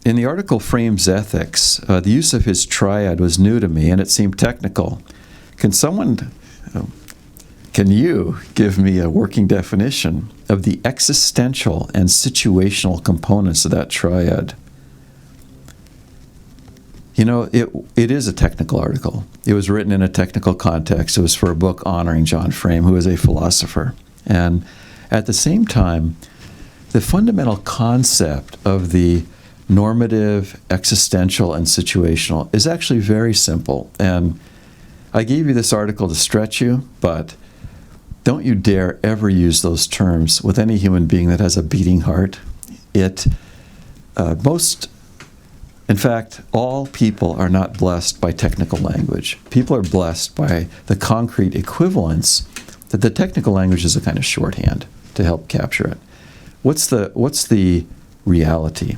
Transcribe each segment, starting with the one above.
in the article frames ethics. The use of his triad was new to me, and it seemed technical. Can you give me a working definition of the existential and situational components of that triad? You know, it is a technical article. It was written in a technical context. It was for a book honoring John Frame, who is a philosopher. And at the same time, the fundamental concept of the normative, existential, and situational is actually very simple. And I gave you this article to stretch you, but don't you dare ever use those terms with any human being that has a beating heart. In fact, all people are not blessed by technical language. People are blessed by the concrete equivalence that the technical language is a kind of shorthand to help capture it. What's the reality?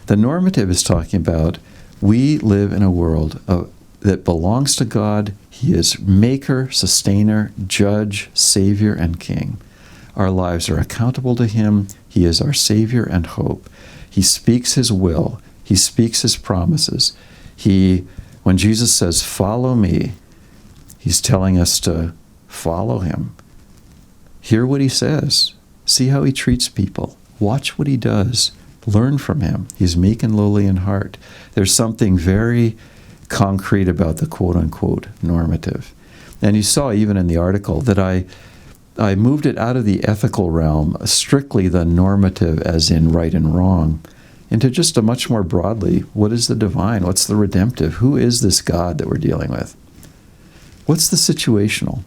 The normative is talking about we live in a world that belongs to God. He is maker, sustainer, judge, savior, and king. Our lives are accountable to him. He is our savior and hope. He speaks his will. He speaks his promises. When Jesus says, "Follow me," he's telling us to follow him. Hear what he says. See how he treats people. Watch what he does. Learn from him. He's meek and lowly in heart. There's something very concrete about the quote-unquote normative. And you saw even in the article that I moved it out of the ethical realm, strictly the normative as in right and wrong, into just a much more broadly, what is the divine? What's the redemptive? Who is this God that we're dealing with? What's the situational?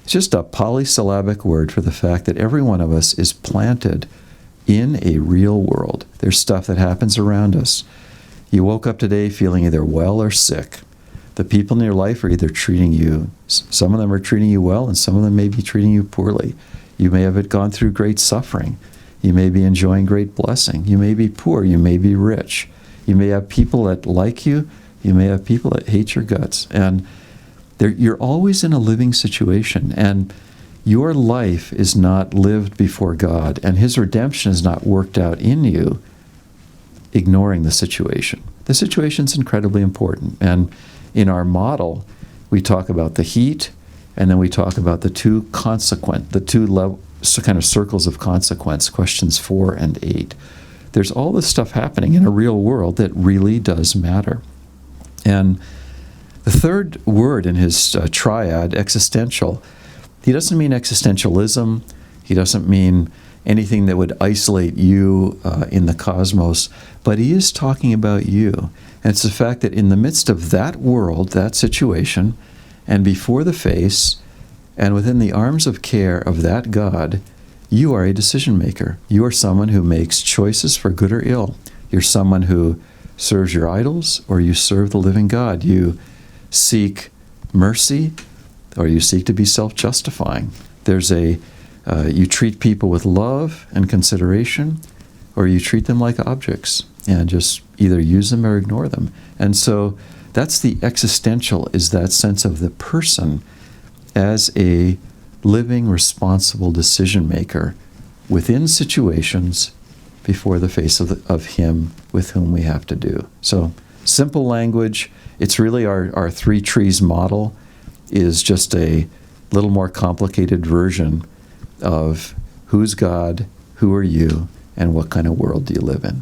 It's just a polysyllabic word for the fact that every one of us is planted in a real world. There's stuff that happens around us. You woke up today feeling either well or sick. The people in your life are either treating you, some of them are treating you well, and some of them may be treating you poorly. You may have gone through great suffering. You may be enjoying great blessing. You may be poor. You may be rich. You may have people that like you. You may have people that hate your guts. And you're always in a living situation. And your life is not lived before God. And his redemption is not worked out in you, ignoring the situation. The situation's incredibly important. And in our model, we talk about the heat, and then we talk about the two kind of circles of consequence, questions 4 and 8. There's all this stuff happening in a real world that really does matter. And the third word in his triad, existential, he doesn't mean existentialism. He doesn't mean anything that would isolate you in the cosmos, but he is talking about you. And it's the fact that in the midst of that world, that situation, and before the face, and within the arms of care of that God, you are a decision maker. You are someone who makes choices for good or ill. You're someone who serves your idols, or you serve the living God. You seek mercy, or you seek to be self-justifying. You treat people with love and consideration, or you treat them like objects and just either use them or ignore them. And so that's the existential, is that sense of the person as a living, responsible decision maker within situations before the face of him with whom we have to do. So simple language. It's really our three trees model is just a little more complicated version of who's God, who are you, and what kind of world do you live in.